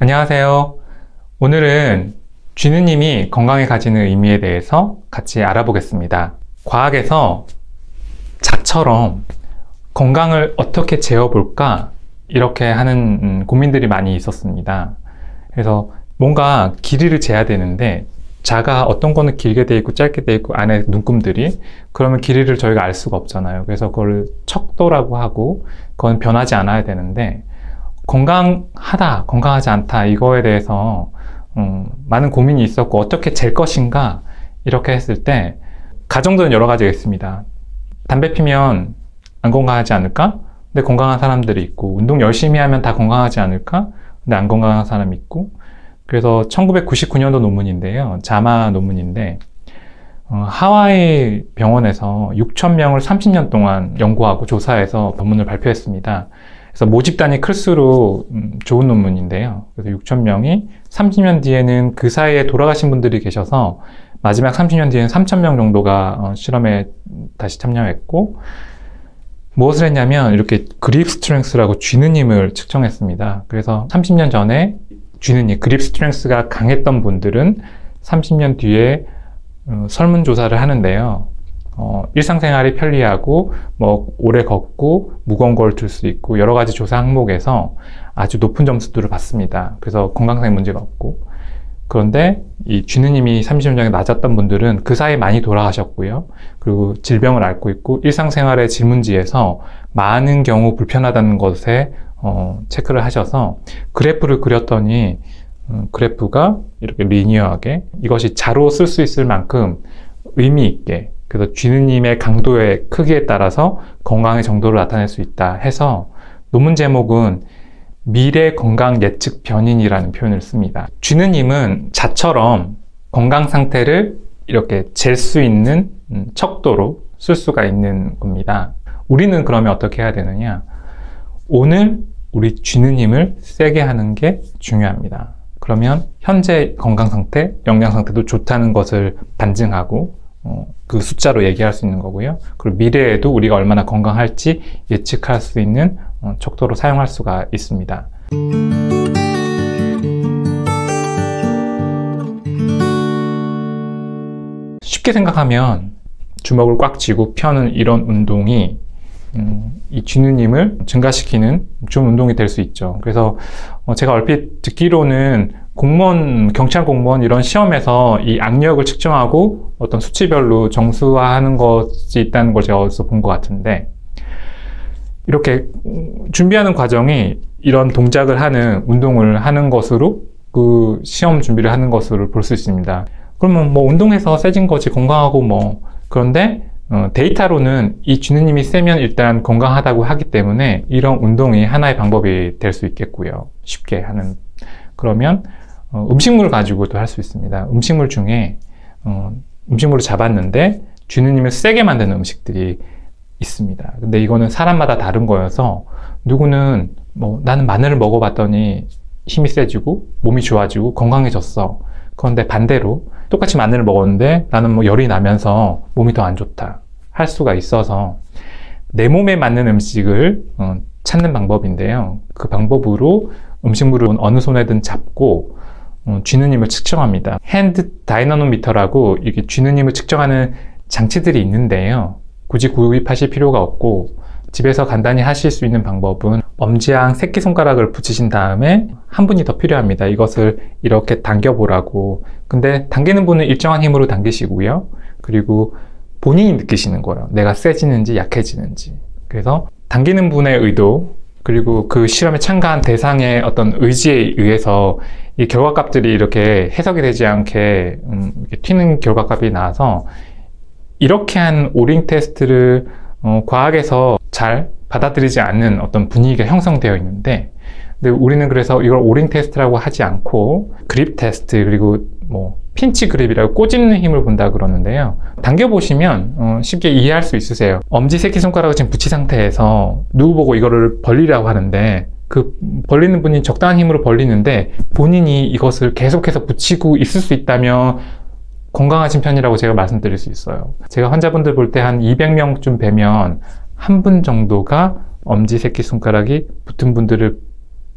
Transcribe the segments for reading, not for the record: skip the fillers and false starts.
안녕하세요. 오늘은 쥐느님이 건강에 가지는 의미에 대해서 같이 알아보겠습니다. 과학에서 작처럼 건강을 어떻게 재어볼까 이렇게 하는 고민들이 많이 있었습니다. 그래서 뭔가 길이를 재야 되는데 자가 어떤 거는 길게 돼 있고 짧게 돼 있고 안에 눈금들이, 그러면 길이를 저희가 알 수가 없잖아요. 그래서 그걸 척도라고 하고 그건 변하지 않아야 되는데, 건강하다, 건강하지 않다 이거에 대해서 많은 고민이 있었고 어떻게 잴 것인가 이렇게 했을 때 가정들은 여러 가지가 있습니다. 담배 피면 안 건강하지 않을까? 근데 건강한 사람들이 있고, 운동 열심히 하면 다 건강하지 않을까? 근데 안 건강한 사람이 있고. 그래서 1999년도 논문인데요, 자마 논문인데 하와이 병원에서 6,000명을 30년 동안 연구하고 조사해서 논문을 발표했습니다. 그래서 모집단이 클수록 좋은 논문인데요. 그래서 6,000명이 30년 뒤에는 그 사이에 돌아가신 분들이 계셔서 마지막 30년 뒤에는 3,000명 정도가 실험에 다시 참여했고, 무엇을 했냐면 이렇게 그립 스트렝스라고 쥐느님을 측정했습니다. 그래서 30년 전에 쥐느님, 그립 스트렝스가 강했던 분들은 30년 뒤에 설문조사를 하는데요. 일상생활이 편리하고 오래 걷고 무거운 걸 들 수 있고 여러 가지 조사 항목에서 아주 높은 점수들을 받습니다. 그래서 건강상의 문제가 없고. 그런데 이 쥐느님이 30년 전에 낮았던 분들은 그 사이에 많이 돌아가셨고요. 그리고 질병을 앓고 있고 일상생활의 질문지에서 많은 경우 불편하다는 것에 체크를 하셔서 그래프를 그렸더니 그래프가 이렇게 리니어하게, 이것이 자로 쓸 수 있을 만큼 의미 있게, 그래서 쥐느님의 강도의 크기에 따라서 건강의 정도를 나타낼 수 있다 해서 논문 제목은 미래 건강 예측 변인이라는 표현을 씁니다. 쥐느님은 자처럼 건강 상태를 이렇게 잴 수 있는 척도로 쓸 수가 있는 겁니다. 우리는 그러면 어떻게 해야 되느냐? 오늘 우리 쥐느님을 세게 하는 게 중요합니다. 그러면 현재 건강 상태, 영양 상태도 좋다는 것을 반증하고 그 숫자로 얘기할 수 있는 거고요. 그리고 미래에도 우리가 얼마나 건강할지 예측할 수 있는 척도로 사용할 수가 있습니다. 쉽게 생각하면 주먹을 꽉 쥐고 펴는 이런 운동이 이 쥐느님을 증가시키는 좋은 운동이 될 수 있죠. 그래서 제가 얼핏 듣기로는 공무원, 경찰 공무원 이런 시험에서 이 악력을 측정하고 어떤 수치별로 정수화하는 것이 있다는 걸 제가 어디서 본 것 같은데, 이렇게 준비하는 과정이 이런 동작을 하는, 운동을 하는 것으로 그 시험 준비를 하는 것으로 볼 수 있습니다. 그러면 운동해서 세진 거지, 건강하고 그런데 데이터로는 이 쥐느님이 세면 일단 건강하다고 하기 때문에 이런 운동이 하나의 방법이 될 수 있겠고요. 쉽게 하는. 그러면 음식물을 가지고도 할 수 있습니다. 음식물 중에 음식물을 잡았는데 쥐느님을 세게 만드는 음식들이 있습니다. 근데 이거는 사람마다 다른 거여서, 누구는 나는 마늘을 먹어봤더니 힘이 세지고 몸이 좋아지고 건강해졌어. 그런데 반대로 똑같이 마늘을 먹었는데 나는 열이 나면서 몸이 더 안 좋다 할 수가 있어서, 내 몸에 맞는 음식을 찾는 방법인데요. 그 방법으로 음식물을 어느 손에든 잡고 쥐느님을 측정합니다. 핸드 다이너모미터라고 이렇게 쥐느님을 측정하는 장치들이 있는데요. 굳이 구입하실 필요가 없고 집에서 간단히 하실 수 있는 방법은 엄지랑 새끼손가락을 붙이신 다음에 한 분이 더 필요합니다. 이것을 이렇게 당겨보라고. 근데 당기는 분은 일정한 힘으로 당기시고요. 그리고 본인이 느끼시는 거예요. 내가 세지는지 약해지는지. 그래서 당기는 분의 의도, 그리고 그 실험에 참가한 대상의 어떤 의지에 의해서 이 결과값들이 이렇게 해석이 되지 않게 이렇게 튀는 결과값이 나와서, 이렇게 한 오링 테스트를 과학에서 잘 받아들이지 않는 어떤 분위기가 형성되어 있는데, 근데 우리는 그래서 이걸 오링 테스트라고 하지 않고 그립 테스트, 그리고 핀치 그립이라고 꼬집는 힘을 본다 그러는데요. 당겨보시면 쉽게 이해할 수 있으세요. 엄지 새끼손가락을 지금 붙인 상태에서 누구 보고 이거를 벌리라고 하는데, 그 벌리는 분이 적당한 힘으로 벌리는데 본인이 이것을 계속해서 붙이고 있을 수 있다면 건강하신 편이라고 제가 말씀드릴 수 있어요. 제가 환자분들 볼 때 한 200명쯤 뵈면 한 분 정도가 엄지 새끼손가락이 붙은 분들을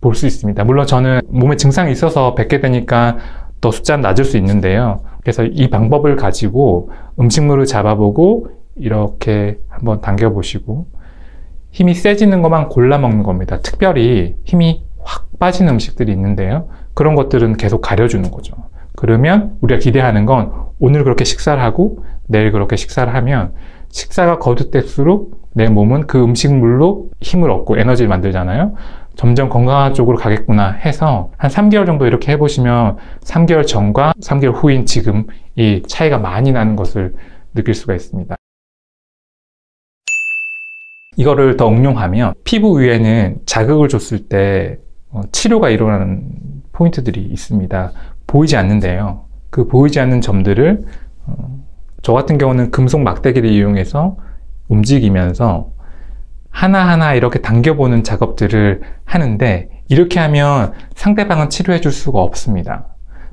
볼 수 있습니다. 물론 저는 몸에 증상이 있어서 뵙게 되니까 더 숫자는 낮을 수 있는데요. 그래서 이 방법을 가지고 음식물을 잡아보고 이렇게 한번 당겨보시고 힘이 세지는 것만 골라 먹는 겁니다. 특별히 힘이 확 빠지는 음식들이 있는데요. 그런 것들은 계속 가려주는 거죠. 그러면 우리가 기대하는 건 오늘 그렇게 식사를 하고 내일 그렇게 식사를 하면 식사가 거듭될수록 내 몸은 그 음식물로 힘을 얻고 에너지를 만들잖아요. 점점 건강한 쪽으로 가겠구나 해서 한 3개월 정도 이렇게 해보시면 3개월 전과 3개월 후인 지금 이 차이가 많이 나는 것을 느낄 수가 있습니다. 이거를 더 응용하면 피부 위에는 자극을 줬을 때 치료가 일어나는 포인트들이 있습니다. 보이지 않는데요. 그 보이지 않는 점들을 저 같은 경우는 금속 막대기를 이용해서 움직이면서 하나하나 이렇게 당겨보는 작업들을 하는데 이렇게 하면 상대방은 치료해 줄 수가 없습니다.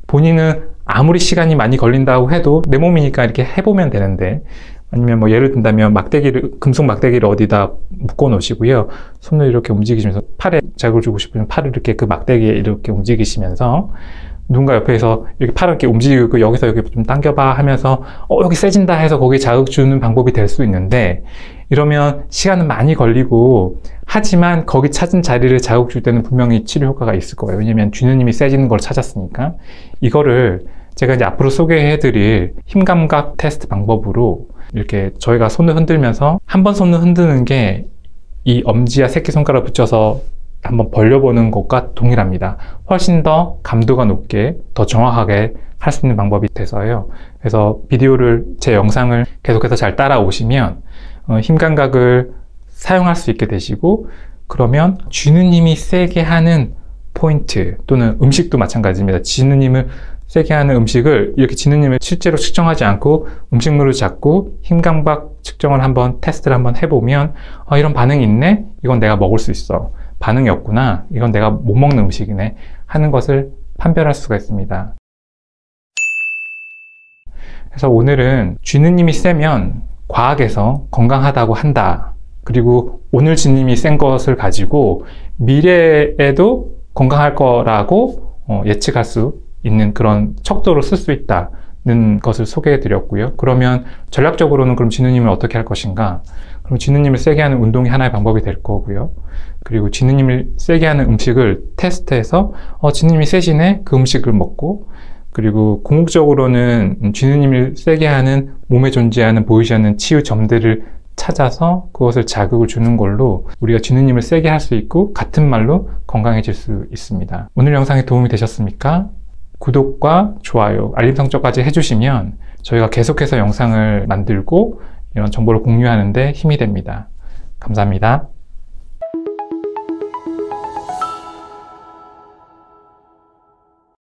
본인은 아무리 시간이 많이 걸린다고 해도 내 몸이니까 이렇게 해보면 되는데 아니면 뭐 예를 든다면 금속 막대기를 어디다 묶어 놓으시고요. 손을 이렇게 움직이시면서 팔에 자극을 주고 싶으면 팔을 이렇게 그 막대기에 이렇게 움직이시면서 누군가 옆에서 이렇게 팔을 이렇게 움직이고 여기서 여기 좀 당겨봐 하면서 여기 세진다 해서 거기에 자극 주는 방법이 될 수 있는데 이러면 시간은 많이 걸리고 하지만 거기 찾은 자리를 자극 줄 때는 분명히 치료 효과가 있을 거예요. 왜냐면 쥐누님이 세지는 걸 찾았으니까. 이거를 제가 이제 앞으로 소개해드릴 힘감각 테스트 방법으로 이렇게 저희가 손을 흔들면서 한 번 손을 흔드는 게 이 엄지와 새끼손가락 붙여서 한번 벌려보는 것과 동일합니다. 훨씬 더 감도가 높게 더 정확하게 할 수 있는 방법이 돼서요. 그래서 제 영상을 계속해서 잘 따라오시면 힘감각을 사용할 수 있게 되시고 그러면 쥐는 힘이 세게 하는 포인트 또는 음식도 마찬가지입니다. 쥐는 힘을 세게 하는 음식을 이렇게 쥐는 힘을 실제로 측정하지 않고 음식물을 잡고 힘감각 측정을 한번 테스트를 한번 해보면 이런 반응이 있네? 이건 내가 먹을 수 있어. 반응이 없구나. 이건 내가 못 먹는 음식이네. 하는 것을 판별할 수가 있습니다. 그래서 오늘은 쥐는 힘이 세면 과학에서 건강하다고 한다. 그리고 오늘 쥐는 힘이 센 것을 가지고 미래에도 건강할 거라고 예측할 수 있는 그런 척도로 쓸 수 있다는 것을 소개해 드렸고요. 그러면 전략적으로는 그럼 쥐는 힘을 어떻게 할 것인가? 그럼 쥐는 힘을 세게 하는 운동이 하나의 방법이 될 거고요. 그리고 쥐는 힘을 세게 하는 음식을 테스트해서 쥐는 힘이 세지네? 그 음식을 먹고 그리고 궁극적으로는 쥐는 힘을 세게 하는 몸에 존재하는 보이지 않는 치유점들을 찾아서 그것을 자극을 주는 걸로 우리가 쥐는 힘을 세게 할 수 있고 같은 말로 건강해질 수 있습니다. 오늘 영상이 도움이 되셨습니까? 구독과 좋아요, 알림 설정까지 해주시면 저희가 계속해서 영상을 만들고 이런 정보를 공유하는 데 힘이 됩니다. 감사합니다.